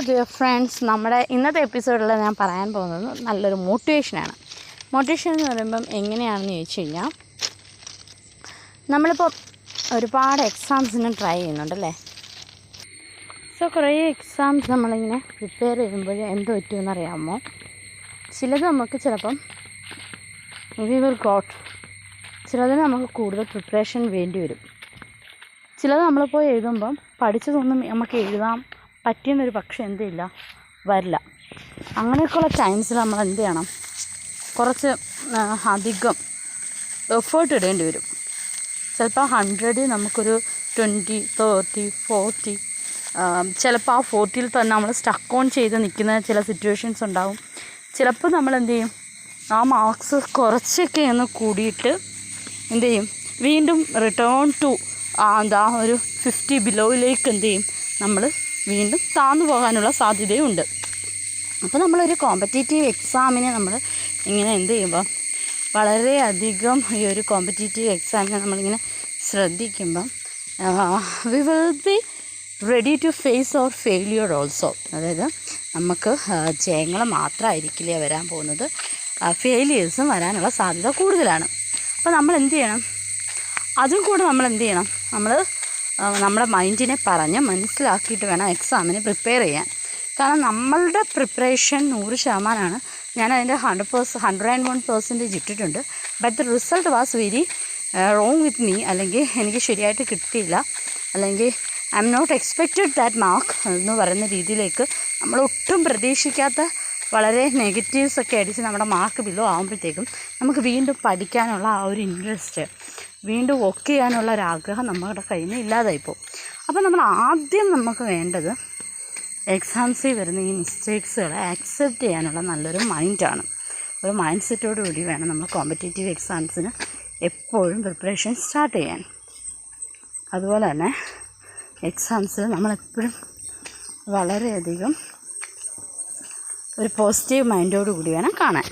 Dear friends, നമ്മുടെ ഇന്നത്തെ എപ്പിസോഡിൽ ഞാൻ പറയാൻ പോകുന്നത് നല്ലൊരു മോട്ടിവേഷനാണ്. മോട്ടിവേഷൻ എന്ന് പറയുമ്പം എങ്ങനെയാണെന്ന് ചോദിച്ചു കഴിഞ്ഞാൽ, നമ്മളിപ്പോൾ ഒരുപാട് എക്സാംസിന് ട്രൈ ചെയ്യുന്നുണ്ടല്ലേ. സോ കുറേ എക്സാംസ് നമ്മളിങ്ങനെ പ്രിപ്പയർ ചെയ്യുമ്പോൾ എന്ത് പറ്റുമെന്നറിയാമോ? ചിലത് നമുക്ക് ചിലപ്പം വി വിൽ ഗോട്ട്, ചിലതിന് നമുക്ക് കൂടുതൽ പ്രിപ്പറേഷൻ വേണ്ടി വരും. ചിലത് നമ്മളിപ്പോൾ എഴുതുമ്പം പഠിച്ചതൊന്നും നമുക്ക് എഴുതാൻ പറ്റിയെന്നൊരു പക്ഷേ എന്തില്ല വരില്ല. അങ്ങനെയൊക്കെയുള്ള ടൈംസിൽ നമ്മൾ എന്ത് ചെയ്യണം? കുറച്ച് അധികം എഫേർട്ട് ഇടേണ്ടി വരും. ചിലപ്പോൾ 100 നമുക്കൊരു 20, 30, 40, ചിലപ്പോൾ ആ 40ൽ തന്നെ നമ്മൾ സ്റ്റക്ക് ഓൺ ചെയ്ത് നിൽക്കുന്ന ചില സിറ്റുവേഷൻസ് ഉണ്ടാവും. ചിലപ്പോൾ നമ്മൾ എന്ത് ചെയ്യും? ആ മാർക്സ് കുറച്ചൊക്കെ ഒന്ന് കൂടിയിട്ട് എന്ത് ചെയ്യും? വീണ്ടും റിട്ടേൺ ടു ഒരു 50 ബിലോയിലേക്ക് എന്ത് ചെയ്യും? നമ്മൾ വീണ്ടും താഴ്ന്നു പോകാനുള്ള സാധ്യതയുണ്ട്. അപ്പോൾ നമ്മളൊരു കോമ്പറ്റേറ്റീവ് എക്സാമിനെ നമ്മൾ ഇങ്ങനെ എന്ത് ചെയ്യുമ്പോൾ, വളരെയധികം ഈ ഒരു കോമ്പറ്റേറ്റീവ് എക്സാമിനെ നമ്മളിങ്ങനെ ശ്രദ്ധിക്കുമ്പം we will be ready to face our failure also. അതായത് നമുക്ക് ജയങ്ങൾ മാത്രമായിരിക്കില്ല വരാൻ പോകുന്നത്, ഫെയിലിയേഴ്സും വരാനുള്ള സാധ്യത കൂടുതലാണ്. അപ്പോൾ നമ്മൾ എന്ത് ചെയ്യണം? അതും കൂടെ നമ്മൾ എന്ത് ചെയ്യണം? നമ്മൾ നമ്മുടെ മൈൻഡിനെ പറഞ്ഞ് മനസ്സിലാക്കിയിട്ട് വേണം എക്സാമിന് പ്രിപ്പയർ ചെയ്യാൻ. കാരണം നമ്മളുടെ പ്രിപ്പറേഷൻ 100%. ഞാനതിൻ്റെ 101% ഇട്ടിട്ടുണ്ട്. But the result was very wrong with me. അല്ലെങ്കിൽ എനിക്ക് ശരിയായിട്ട് കിട്ടിയില്ല, അല്ലെങ്കിൽ I'm not expected that mark എന്ന് പറയുന്ന രീതിയിലേക്ക് നമ്മൾ ഒട്ടും പ്രതീക്ഷിക്കാത്ത വളരെ നെഗറ്റീവ്സൊക്കെ അടിച്ച് നമ്മുടെ മാർക്ക് ബിലോ ആകുമ്പോഴത്തേക്കും നമുക്ക് വീണ്ടും പഠിക്കാനുള്ള ആ ഒരു ഇൻട്രസ്റ്റ്, വീണ്ടും വർക്ക് ചെയ്യാനുള്ള ഒരാഗ്രഹം നമ്മുടെ കയ്യിൽ നിന്ന് ഇല്ലാതായിപ്പോവും. അപ്പോൾ നമ്മൾ ആദ്യം നമുക്ക് വേണ്ടത് എക്സാംസിൽ വരുന്ന ഈ മിസ്റ്റേക്സുകളെ ആക്സെപ്റ്റ് ചെയ്യാനുള്ള നല്ലൊരു മൈൻഡാണ്. ഒരു മൈൻഡ് സെറ്റോടു കൂടി വേണം നമ്മൾ കോമ്പറ്റേറ്റീവ് എക്സാംസിന് എപ്പോഴും പ്രിപ്പറേഷൻ സ്റ്റാർട്ട് ചെയ്യാൻ. അതുപോലെ തന്നെ എക്സാംസിൽ നമ്മളെപ്പോഴും വളരെയധികം ഒരു പോസിറ്റീവ് മൈൻഡോടു കൂടി വേണം കാണാൻ.